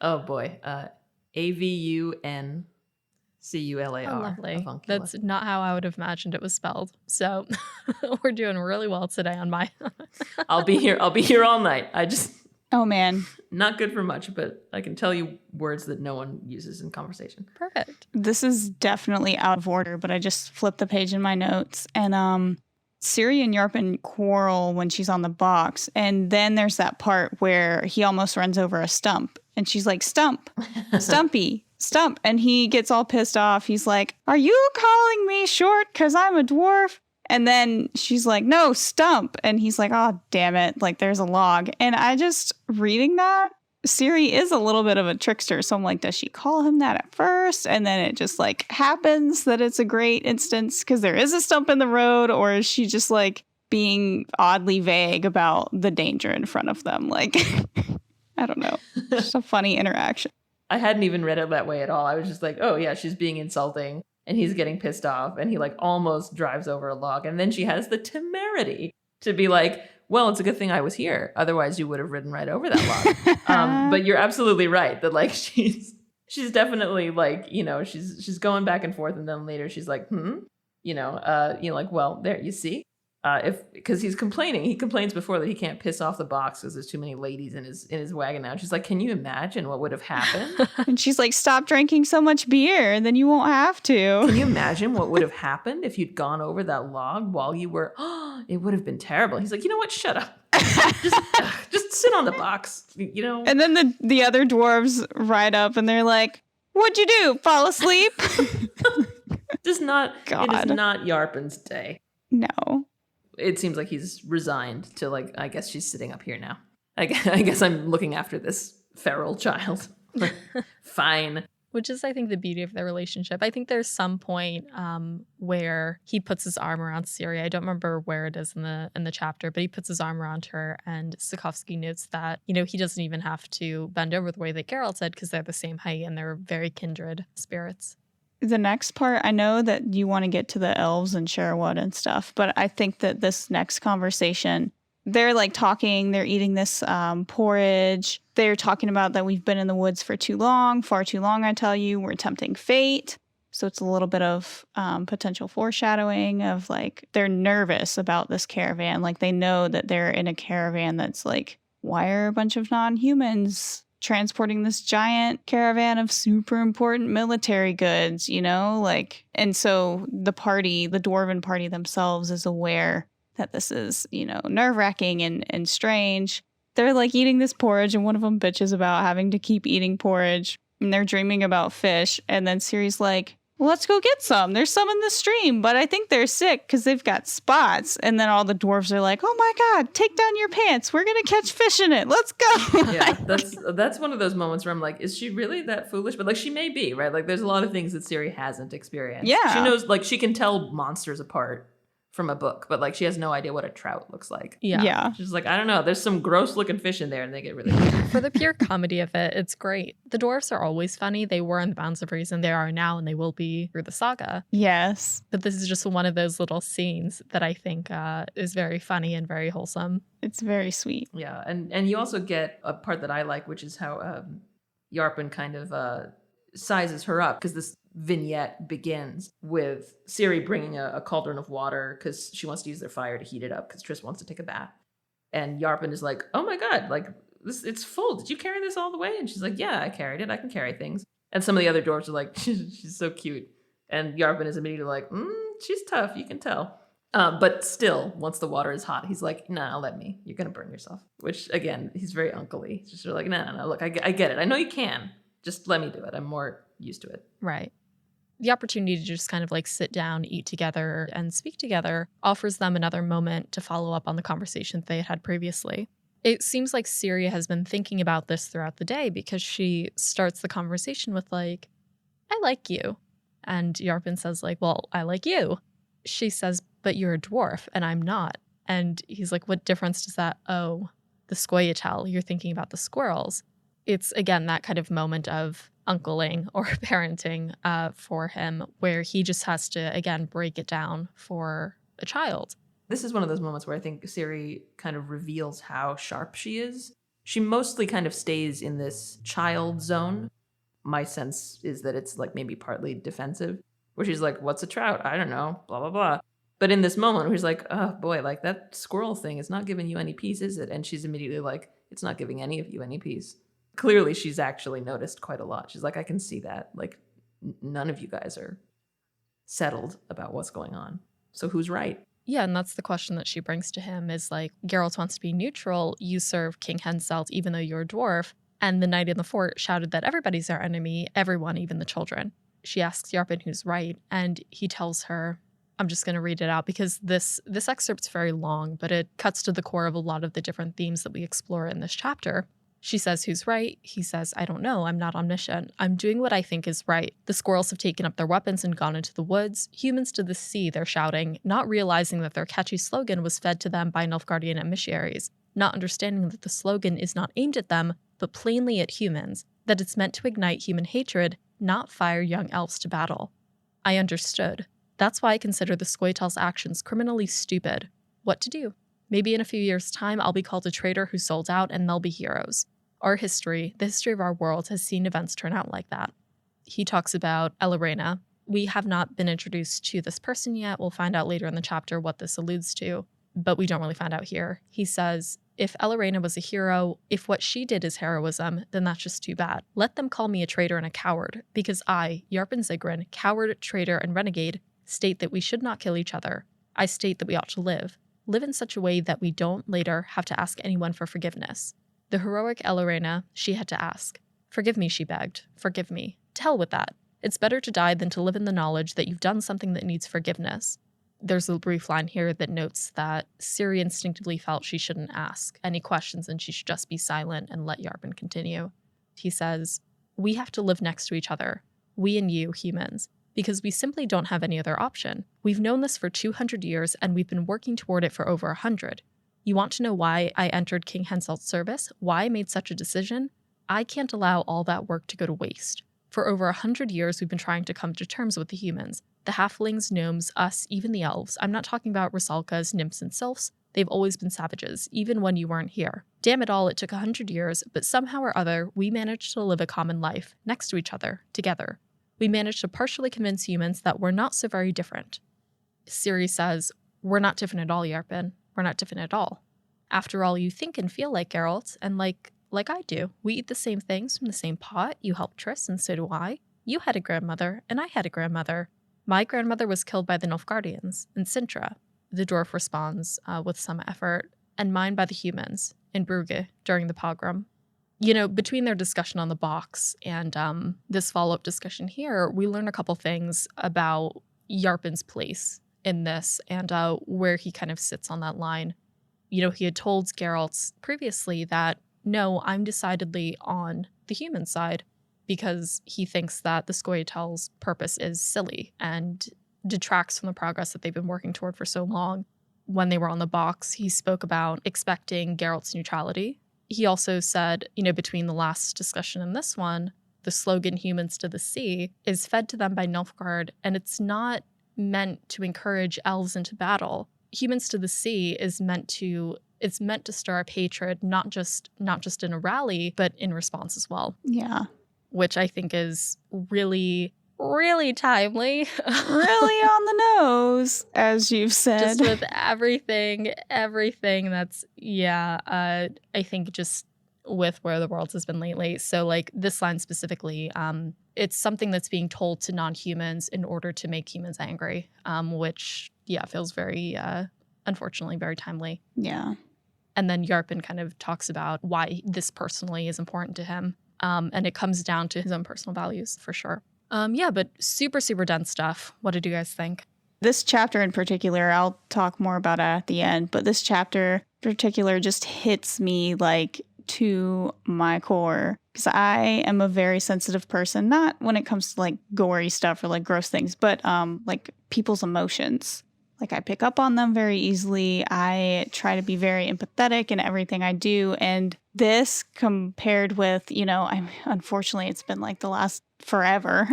Oh boy. AVUNCULAR. Oh, lovely. Avuncular. That's not how I would have imagined it was spelled. So we're doing really well today on my. I'll be here all night. Oh man. Not good for much, but I can tell you words that no one uses in conversation. Perfect. This is definitely out of order, but I just flipped the page in my notes and Ciri and Yarpen quarrel when she's on the box. And then there's that part where he almost runs over a stump. And she's like, stump, stumpy, stump. And he gets all pissed off. He's like, are you calling me short because I'm a dwarf? And then she's like, no, stump. And he's like, oh, damn it. Like, there's a log. And I just, reading that, Ciri is a little bit of a trickster. So I'm like, does she call him that at first? And then it just like happens that it's a great instance because there is a stump in the road? Or is she just like being oddly vague about the danger in front of them? Like, I don't know. Just a funny interaction. I hadn't even read it that way at all. I was just like, oh yeah, she's being insulting and he's getting pissed off and he like almost drives over a log. And then she has the temerity to be like, well, it's a good thing I was here. Otherwise, you would have ridden right over that log. But you're absolutely right that like she's definitely like, she's going back and forth, and then later she's like, like, well, there, you see, because he's complaining. He complains before that he can't piss off the box because there's too many ladies in his wagon now. She's like, can you imagine what would have happened? And she's like, stop drinking so much beer and then you won't have to. Can you imagine what would have happened if you'd gone over that log while you were, it would have been terrible. He's like, you know what? Shut up. Just sit on the box, And then the other dwarves ride up and they're like, what'd you do? Fall asleep? It is not Yarpen's day. No. It seems like he's resigned to like, I guess she's sitting up here now. I guess I'm looking after this feral child. Fine. Which is, I think, the beauty of their relationship. I think there's some point where he puts his arm around Ciri. I don't remember where it is in the chapter, but he puts his arm around her, and Sapkowski notes that, he doesn't even have to bend over the way that Geralt said because they're the same height and they're very kindred spirits. The next part, I know that you want to get to the elves and Sherwood and stuff, but I think that this next conversation, they're like talking, they're eating this porridge. They're talking about that we've been in the woods for too long, far too long, I tell you. We're tempting fate. So it's a little bit of potential foreshadowing of like they're nervous about this caravan. Like they know that they're in a caravan that's like, why are a bunch of non-humans transporting this giant caravan of super important military goods, you know? Like, and so the party, the dwarven party themselves is aware that this is, you know, nerve-wracking and strange. They're like eating this porridge and one of them bitches about having to keep eating porridge and they're dreaming about fish. And then Ciri's like, well, let's go get some. There's some in the stream, but I think they're sick because they've got spots. And then all the dwarves are like, oh my God, take down your pants. We're going to catch fish in it. Let's go. Yeah, that's one of those moments where I'm like, is she really that foolish? But like, she may be, right? Like, there's a lot of things that Ciri hasn't experienced. Yeah. She knows, like, she can tell monsters apart from a book, but like, she has no idea what a trout looks like. Yeah. She's like, I don't know. There's some gross looking fish in there and they get really For the pure comedy of it, it's great. The dwarves are always funny. They were in the bounds of reason. They are now and they will be through the saga. Yes. But this is just one of those little scenes that I think is very funny and very wholesome. It's very sweet. Yeah, and you also get a part that I like, which is how Yarpen kind of sizes her up, because this vignette begins with Ciri bringing a cauldron of water because she wants to use their fire to heat it up because Triss wants to take a bath. And Yarpen is like, oh my God, like this, it's full. Did you carry this all the way? And she's like, yeah, I carried it. I can carry things. And some of the other dwarves are like, she's so cute. And Yarpen is immediately like, she's tough. You can tell. But still, once the water is hot, he's like, nah, let me. You're going to burn yourself. Which, again, he's very uncle-y. He's just like, no, look, I get it. I know you can. Just let me do it. I'm more used to it. Right. The opportunity to just kind of like sit down, eat together, and speak together offers them another moment to follow up on the conversation that they had previously. It seems like Ciri has been thinking about this throughout the day because she starts the conversation with like, I like you. And Yarpen says like, well, I like you. She says, but you're a dwarf and I'm not. And he's like, what difference does that? Oh, the scoia'tael. You're thinking about the squirrels. It's, again, that kind of moment of uncling or parenting for him where he just has to, again, break it down for a child. This is one of those moments where I think Ciri kind of reveals how sharp she is. She mostly kind of stays in this child zone. My sense is that it's like maybe partly defensive, where she's like, what's a trout? I don't know, blah, blah, blah. But in this moment where he's like, oh boy, like that squirrel thing is not giving you any peace, is it? And she's immediately like, it's not giving any of you any peace. Clearly, she's actually noticed quite a lot. She's like, I can see that. Like, none of you guys are settled about what's going on. So who's right? Yeah, and that's the question that she brings to him is like, Geralt wants to be neutral. You serve King Henselt, even though you're a dwarf. And the knight in the fort shouted that everybody's our enemy, everyone, even the children. She asks Yarpen who's right, and he tells her, I'm just going to read it out because this excerpt's very long, but it cuts to the core of a lot of the different themes that we explore in this chapter. She says, who's right? He says, I don't know. I'm not omniscient. I'm doing what I think is right. The squirrels have taken up their weapons and gone into the woods. Humans to the sea, they're shouting, not realizing that their catchy slogan was fed to them by Nilfgaardian emissaries, not understanding that the slogan is not aimed at them, but plainly at humans, that it's meant to ignite human hatred, not fire young elves to battle. I understood. That's why I consider the scoia'tael's actions criminally stupid. What to do? Maybe in a few years' time, I'll be called a traitor who sold out and they'll be heroes. Our history, the history of our world, has seen events turn out like that. He talks about Elorena. We have not been introduced to this person yet. We'll find out later in the chapter what this alludes to, but we don't really find out here. He says, if Elorena was a hero, if what she did is heroism, then that's just too bad. Let them call me a traitor and a coward, because I, Yarpen Zigrin, coward, traitor, and renegade, state that we should not kill each other. I state that we ought to live in such a way that we don't later have to ask anyone for forgiveness. The heroic Elorena, she had to ask. Forgive me, she begged. Forgive me. To hell with that. It's better to die than to live in the knowledge that you've done something that needs forgiveness. There's a brief line here that notes that Ciri instinctively felt she shouldn't ask any questions and she should just be silent and let Yarpen continue. He says, we have to live next to each other. We and you, humans. Because we simply don't have any other option. We've known this for 200 years, and we've been working toward it for over 100. You want to know why I entered King Henselt's service? Why I made such a decision? I can't allow all that work to go to waste. For over 100 years, we've been trying to come to terms with the humans. The halflings, gnomes, us, even the elves. I'm not talking about rusalkas, nymphs, and sylphs. They've always been savages, even when you weren't here. Damn it all, it took 100 years, but somehow or other, we managed to live a common life, next to each other, together. We managed to partially convince humans that we're not so very different. Ciri says, we're not different at all, Yarpen. We're not different at all. After all, you think and feel like Geralt, and like I do. We eat the same things from the same pot. You help Triss, and so do I. You had a grandmother, and I had a grandmother. My grandmother was killed by the Nilfgaardians in Cintra. The dwarf responds with some effort, and mine by the humans in Brugge during the pogrom. You know, between their discussion on the box and this follow-up discussion here, we learn a couple things about Yarpen's place in this and where he kind of sits on that line. You know, he had told Geralt previously that, no, I'm decidedly on the human side because he thinks that the Scoia'tael's purpose is silly and detracts from the progress that they've been working toward for so long. When they were on the box, he spoke about expecting Geralt's neutrality. He also said, you know, between the last discussion and this one, the slogan "Humans to the Sea" is fed to them by Nilfgaard, and it's not meant to encourage elves into battle. Humans to the Sea is meant to stir up hatred, not just in a rally, but in response as well. Yeah. Which I think is really, really timely. Really on the nose, as you've said. Just with everything that's, I think just with where the world has been lately. So like this line specifically, it's something that's being told to non-humans in order to make humans angry, which, feels very, unfortunately, very timely. Yeah. And then Yarpen kind of talks about why this personally is important to him. And it comes down to his own personal values, for sure. But super, super dense stuff. What did you guys think? This chapter in particular, I'll talk more about it at the end, but this chapter in particular just hits me like to my core because I am a very sensitive person, not when it comes to like gory stuff or like gross things, but like people's emotions. Like I pick up on them very easily. I try to be very empathetic in everything I do. And this compared with, unfortunately, it's been like the last forever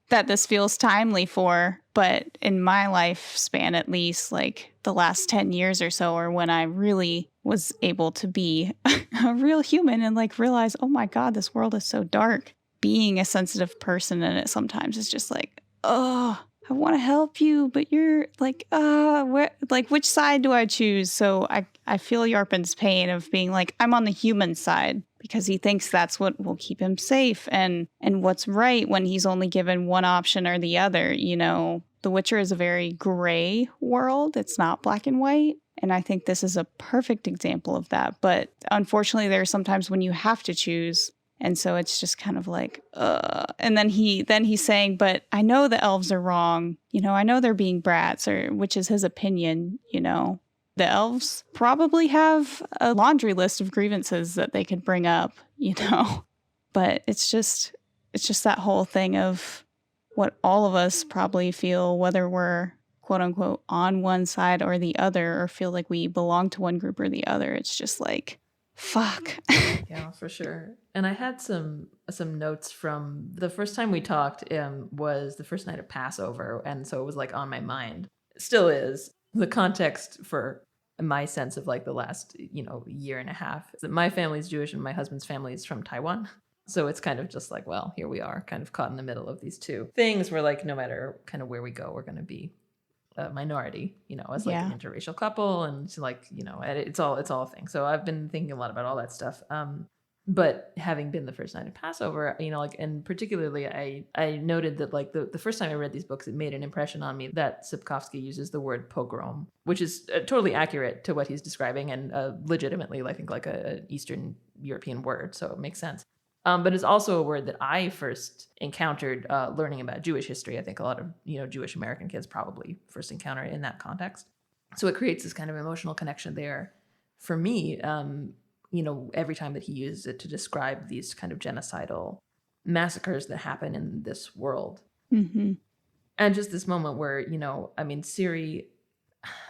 that this feels timely for. But in my lifespan, at least like the last 10 years or so, or when I really was able to be a real human and like realize, oh my God, this world is so dark. Being a sensitive person in it sometimes is just like, oh, I want to help you, but you're like, which side do I choose? So I feel Yarpen's pain of being like, I'm on the human side because he thinks that's what will keep him safe and what's right when he's only given one option or the other. You know, The Witcher is a very gray world. It's not black and white. And I think this is a perfect example of that. But unfortunately, there are sometimes when you have to choose. And so it's just kind of like, and then he's saying, but I know the elves are wrong. I know they're being brats, which is his opinion, The elves probably have a laundry list of grievances that they could bring up, But it's just that whole thing of what all of us probably feel, whether we're quote unquote on one side or the other, or feel like we belong to one group or the other. It's just like, fuck. Yeah, for sure. And I had some notes from the first time we talked was the first night of Passover, and so it was like on my mind. It still is. The context for my sense of like the last year and a half is that my family's Jewish and my husband's family is from Taiwan. So it's kind of just like, well, here we are, kind of caught in the middle of these two things where like no matter kind of where we go, we're going to be a minority, as like an interracial couple, and like it's all a thing. So I've been thinking a lot about all that stuff. But having been the first night of Passover, and particularly I noted that like the first time I read these books, it made an impression on me that Sapkowski uses the word pogrom, which is totally accurate to what he's describing and legitimately, I think, like a Eastern European word. So it makes sense. But it's also a word that I first encountered learning about Jewish history. I think a lot of Jewish American kids probably first encounter it in that context. So it creates this kind of emotional connection there for me. Every time that he uses it to describe these kind of genocidal massacres that happen in this world. Mm-hmm. And just this moment where, Ciri,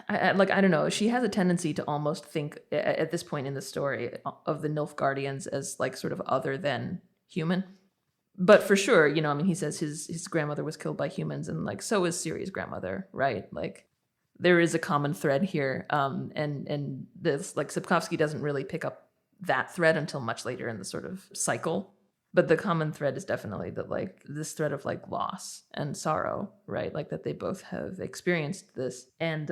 I don't know, she has a tendency to almost think at this point in the story of the Nilfgaardians as like sort of other than human. But for sure, he says his grandmother was killed by humans, and like so is Ciri's grandmother, right? Like there is a common thread here. And this, like, Sapkowski doesn't really pick up that thread until much later in the sort of cycle. But the common thread is definitely that, like, this thread of like loss and sorrow, right? Like that they both have experienced this. And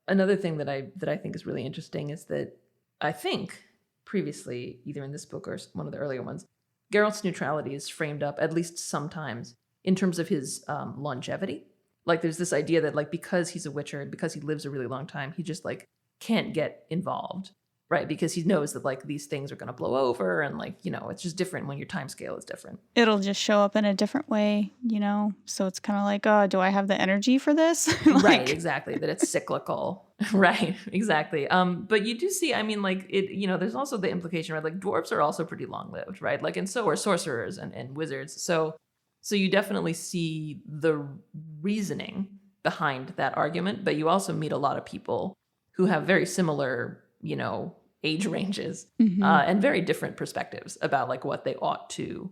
another thing that I think is really interesting is that I think previously, either in this book or one of the earlier ones, Geralt's neutrality is framed up, at least sometimes, in terms of his longevity. Like there's this idea that, like, because he's a Witcher, because he lives a really long time, he just like can't get involved, right? Because he knows that like these things are going to blow over, and like, you know, it's just different when your time scale is different. It'll just show up in a different way, you know? So it's kind of like, oh, do I have the energy for this? Like, right, exactly. That it's cyclical. Right, exactly. But you do see, I mean, like, it, you know, there's also the implication, right? Like dwarves are also pretty long lived, right? Like, and so are sorcerers and wizards. So you definitely see the reasoning behind that argument, but you also meet a lot of people who have very similar, you know, age ranges and very different perspectives about like what they ought to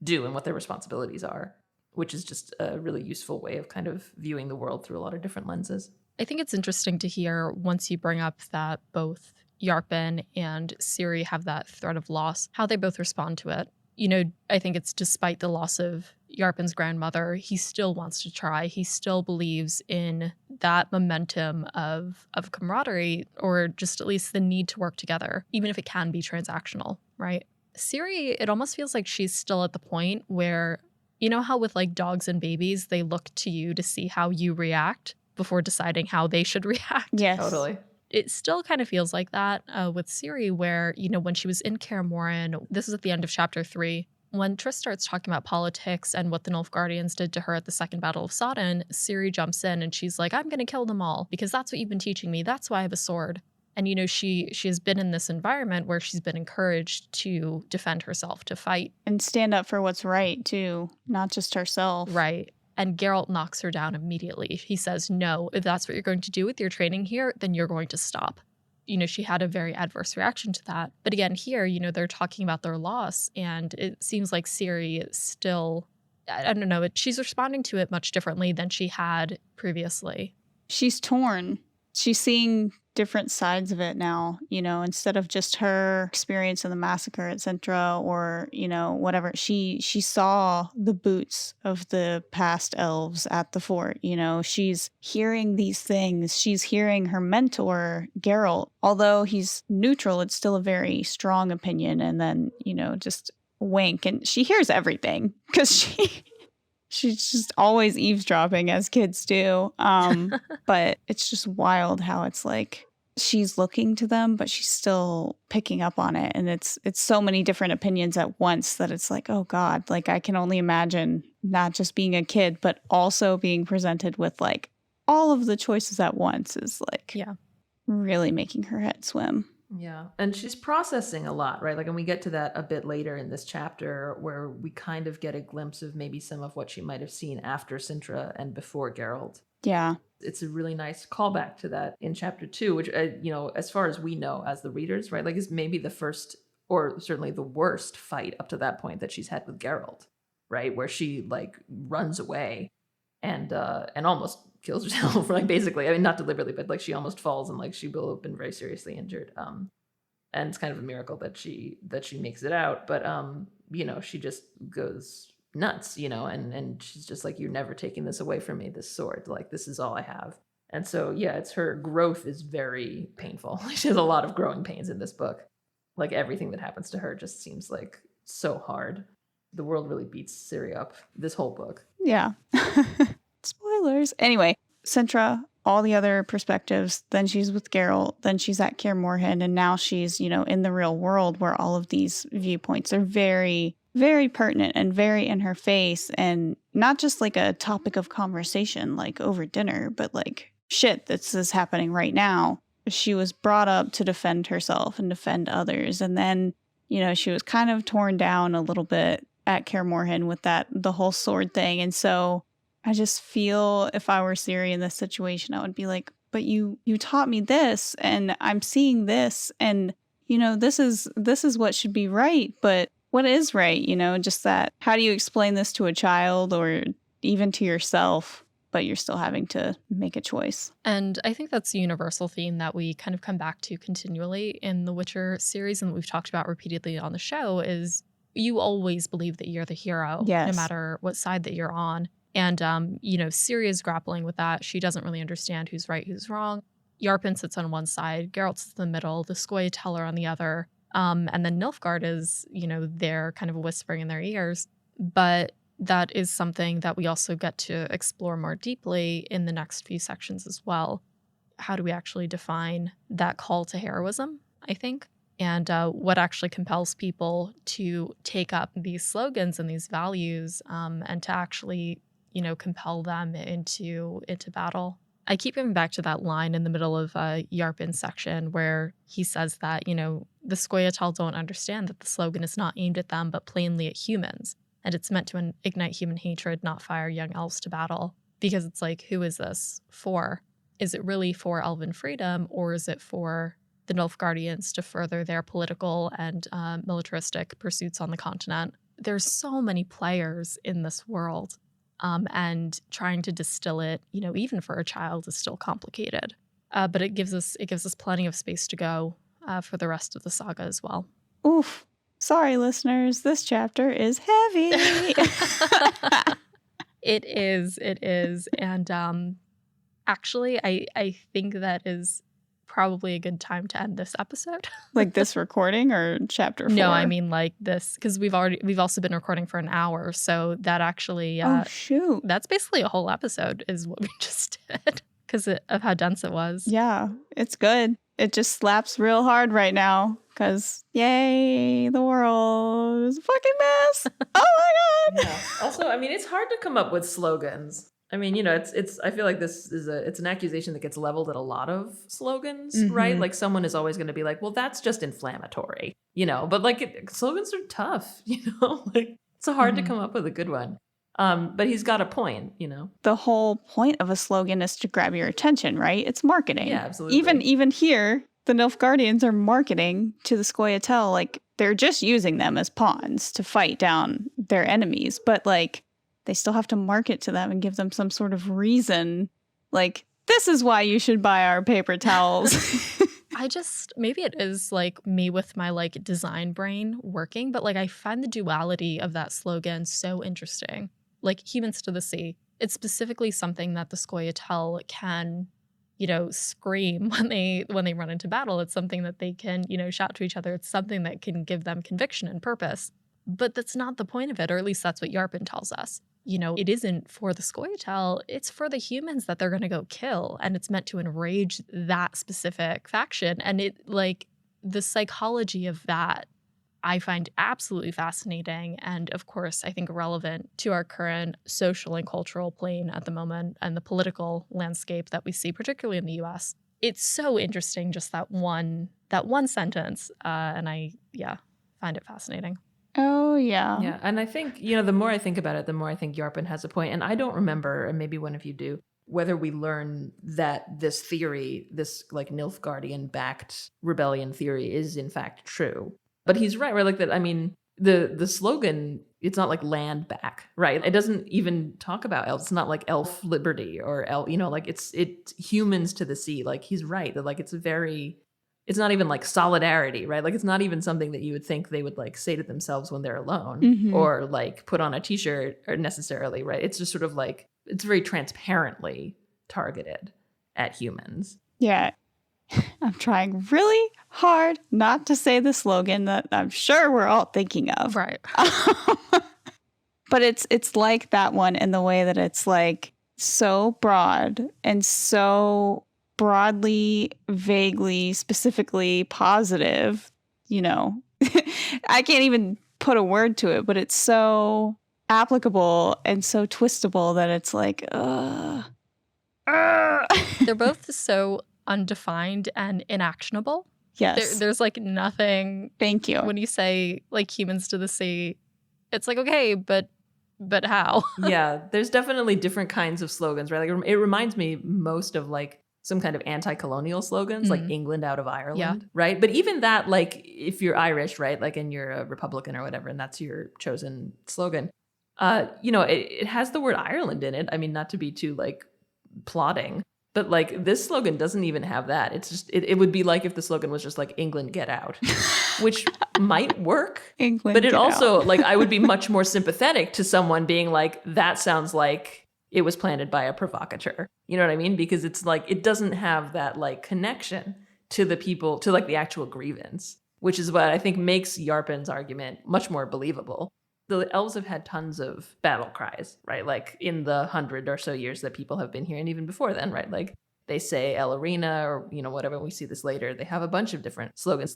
do and what their responsibilities are, which is just a really useful way of kind of viewing the world through a lot of different lenses. I think it's interesting to hear once you bring up that both Yarpen and Ciri have that thread of loss, how they both respond to it. You know, I think it's despite the loss of Yarpen's grandmother, he still wants to try. He still believes in that momentum of camaraderie, or just at least the need to work together, even if it can be transactional, right? Ciri, it almost feels like she's still at the point where, you know how with like dogs and babies, they look to you to see how you react before deciding how they should react. Yes. Totally. It still kind of feels like that with Ciri, where, you know, when she was in Kaer this is at the end of chapter 3, when Triss starts talking about politics and what the Nilfgaardians did to her at the Second Battle of Sodden, Ciri jumps in and she's like, I'm going to kill them all because that's what you've been teaching me. That's why I have a sword. And, you know, she has been in this environment where she's been encouraged to defend herself, to fight. And stand up for what's right, too, not just herself. Right. And Geralt knocks her down immediately. He says, no, if that's what you're going to do with your training here, then you're going to stop. You know, she had a very adverse reaction to that. But again, here, you know, they're talking about their loss, and it seems like Ciri is still, I don't know, she's responding to it much differently than she had previously. She's torn. She's seeing different sides of it now, you know, instead of just her experience in the massacre at Cintra or, you know, whatever. She saw the boots of the past elves at the fort, you know. She's hearing these things. She's hearing her mentor, Geralt. Although he's neutral, it's still a very strong opinion. And then, you know, just wink. And she hears everything because she's just always eavesdropping, as kids do. But it's just wild how it's like she's looking to them, but she's still picking up on it. And it's so many different opinions at once that it's like, oh God, like I can only imagine not just being a kid, but also being presented with like all of the choices at once is like, yeah, really making her head swim. Yeah. And she's processing a lot, right? Like, and we get to that a bit later in this chapter where we kind of get a glimpse of maybe some of what she might have seen after Cintra and before Geralt. Yeah. It's a really nice callback to that in chapter 2, which, you know, as far as we know as the readers, right? Like, is maybe the first or certainly the worst fight up to that point that she's had with Geralt, right? Where she like runs away and almost kills herself, like basically. I mean, not deliberately, but like she almost falls and like she will have been very seriously injured. And it's kind of a miracle that she makes it out. But you know, she just goes nuts, you know, and she's just like, you're never taking this away from me, this sword. Like, this is all I have. And so yeah, it's her growth is very painful. She has a lot of growing pains in this book. Like everything that happens to her just seems like so hard. The world really beats Ciri up this whole book. Yeah. Spoilers. Anyway, Cintra, all the other perspectives. Then she's with Geralt. Then she's at Kaer Morhen. And now she's, you know, in the real world where all of these viewpoints are very, very pertinent and very in her face. And not just like a topic of conversation, like over dinner, but like shit, this is happening right now. She was brought up to defend herself and defend others. And then, you know, she was kind of torn down a little bit at Kaer Morhen with the whole sword thing. And so I just feel if I were Ciri in this situation, I would be like, but you taught me this and I'm seeing this and, you know, this is what should be right. But what is right? You know, just that, how do you explain this to a child or even to yourself? but you're still having to make a choice. And I think that's a universal theme that we kind of come back to continually in the Witcher series and that we've talked about repeatedly on the show is you always believe that you're the hero, Yes. no matter what side that you're on. And, Ciri is grappling with that. She doesn't really understand who's right, who's wrong. Yarpen sits on one side, Geralt's in the middle, the Scoia'tael on the other. And then Nilfgaard is, there kind of whispering in their ears. But that is something that we also get to explore more deeply in the next few sections as well. How do we actually define that call to heroism, I think? And what actually compels people to take up these slogans and these values and to actually, compel them into battle. I keep coming back to that line in the middle of Yarpen's section where he says that, the Scoia'tael don't understand that the slogan is not aimed at them, but plainly at humans. And it's meant to ignite human hatred, not fire young elves to battle. Because it's like, who is this for? Is it really for elven freedom, or is it for the Nilfgaardians to further their political and militaristic pursuits on the continent? There's so many players in this world, and trying to distill it, even for a child, is still complicated. But it gives us plenty of space to go for the rest of the saga as well. Oof. Sorry, listeners. This chapter is heavy. It is. And actually, I think that is probably a good time to end this episode. Like this recording or chapter 4? No, I mean like this, because we've also been recording for an hour. So that actually, oh, shoot. that's basically a whole episode is what we just did because of how dense it was. Yeah, it's good. It just slaps real hard right now because, yay, the world is a fucking mess. Oh my God. Yeah. Also, I mean, it's hard to come up with slogans. I mean, it's. I feel like this is it's an accusation that gets leveled at a lot of slogans, right? Like someone is always going to be like, "Well, that's just inflammatory," But like slogans are tough, Like it's hard to come up with a good one. But he's got a point, The whole point of a slogan is to grab your attention, right? It's marketing. Yeah, absolutely. Even here, the Nilfgaardians are marketing to the Scoia'tael like they're just using them as pawns to fight down their enemies, but like they still have to market to them and give them some sort of reason. Like, this is why you should buy our paper towels. Maybe it is like me with my like design brain working, but like I find the duality of that slogan so interesting. Like humans to the sea. It's specifically something that the Scoia'tael can, scream when they run into battle. It's something that they can, shout to each other. It's something that can give them conviction and purpose. But that's not the point of it, or at least that's what Yarpen tells us. It isn't for the Scoia'tael, it's for the humans that they're going to go kill. And it's meant to enrage that specific faction. And it, like, the psychology of that, I find absolutely fascinating. And of course, I think relevant to our current social and cultural plane at the moment and the political landscape that we see, particularly in the US. It's so interesting, just that one sentence. And I find it fascinating. Oh, yeah. Yeah, and I think, the more I think about it, the more I think Yarpen has a point. And I don't remember, and maybe one of you do, whether we learn that this theory, this like Nilfgaardian-backed rebellion theory is in fact true. But he's right, right? Like that, I mean, the slogan, it's not like land back, right? It doesn't even talk about elves. It's not like elf liberty or elf, like it's humans to the sea. Like he's right, that like it's not even like solidarity, right? Like it's not even something that you would think they would like say to themselves when they're alone or like put on a t-shirt or necessarily, right? It's just sort of like, it's very transparently targeted at humans. Yeah. I'm trying really hard not to say the slogan that I'm sure we're all thinking of. Right. But it's like that one in the way that it's like so broad and so broadly, vaguely, specifically positive, I can't even put a word to it, but it's so applicable and so twistable that it's like, They're both so undefined and inactionable. Yes. There's like nothing. Thank you. When you say like humans to the sea, it's like, okay, but how? Yeah, there's definitely different kinds of slogans, right? Like it reminds me most of like some kind of anti-colonial slogans, like England out of Ireland, right? But even that, like if you're Irish, right, like and you're a Republican or whatever, and that's your chosen slogan, It has the word Ireland in it. I mean, not to be too like plotting, but like this slogan doesn't even have that. It's just it would be like if the slogan was just like England get out, which might work. England, but it get also out. like I would be much more sympathetic to someone being like, that sounds like it was planted by a provocateur. You know what I mean? Because it's like it doesn't have that like connection to the people, to like the actual grievance, which is what I think makes Yarpen's argument much more believable. The elves have had tons of battle cries, right? Like in the 100 or so years that people have been here, and even before then, right? Like they say El Arena or, whatever. We see this later. They have a bunch of different slogans.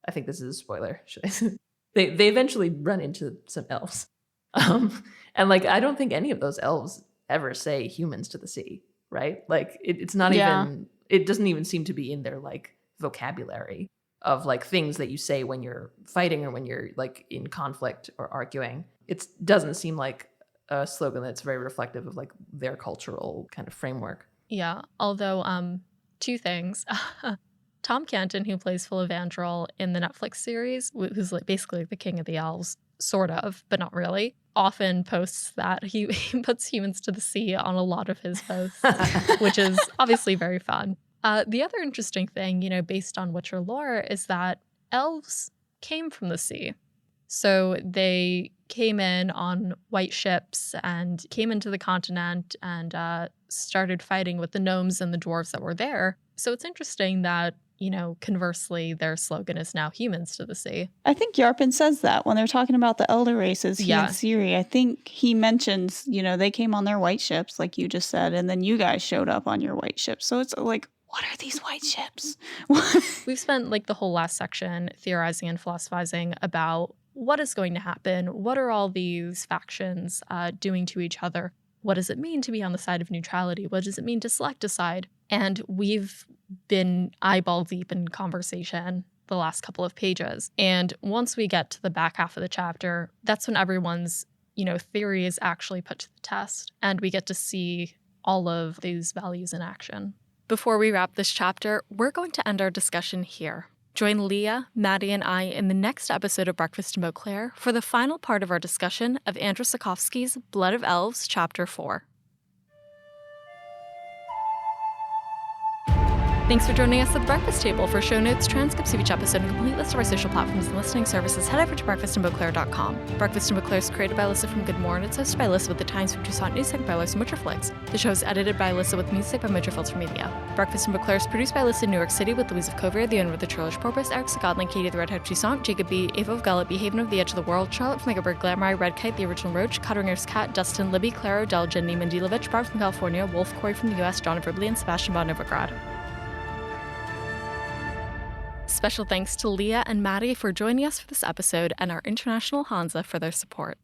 I think this is a spoiler. Should I say? They eventually run into some elves. And like, I don't think any of those elves ever say humans to the sea, right? Like it's not even, it doesn't even seem to be in their like vocabulary of like things that you say when you're fighting or when you're like in conflict or arguing. It doesn't seem like a slogan that's very reflective of like their cultural kind of framework. Yeah, although two things. Tom Canton, who plays Filavandrel in the Netflix series, who's like basically the king of the elves, sort of, but not really, often posts that he puts humans to the sea on a lot of his posts, which is obviously very fun. The other interesting thing, based on Witcher lore, is that elves came from the sea. So they came in on white ships and came into the continent and started fighting with the gnomes and the dwarves that were there. So it's interesting that, conversely, their slogan is now humans to the sea. I think Yarpen says that when they're talking about the elder races, he and Ciri. I think he mentions, they came on their white ships, like you just said, and then you guys showed up on your white ships. So it's like, what are these white ships? We've spent like the whole last section theorizing and philosophizing about what is going to happen. What are all these factions doing to each other? What does it mean to be on the side of neutrality? What does it mean to select a side? And we've been eyeball deep in conversation the last couple of pages. And once we get to the back half of the chapter, that's when everyone's, theory is actually put to the test. And we get to see all of these values in action. Before we wrap this chapter, we're going to end our discussion here. Join Leah, Maddie, and I in the next episode of Breakfast in Beauclair for the final part of our discussion of Andrzej Sapkowski's Blood of Elves, Chapter 4. Thanks for joining us at the Breakfast Table. For show notes, transcripts of each episode, and a complete list of our social platforms and listening services, head over to breakfastandbeauclair.com. Breakfast in Beauclair is created by Alyssa from GoodMorhen. It's hosted by Alyssa with the Tidings from Toussaint, news segment by Alyssa and Witcherflix. The show is edited by Alyssa with music by Filter Media. Breakfast in Beauclair is produced by Alyssa in New York City with Louise of Covier, the owner of the Churlish Porpoise, Eric Sagodlin, Katie the Redhead Toussaint, Jacob B., Ava of Gullet, B. Haven of the Edge of the World, Charlotte from Megaberg, Glamour, Red Kite, the Original Roach, Cotteringers Cat, Dustin, Libby, Claro, Del, Jenny, Mandilovich, Barb from California, Wolf, Corey from the US, John of Ribley, and Sebastian von Novigrad. Special thanks to Leah and Maddie for joining us for this episode and our international Hanza for their support.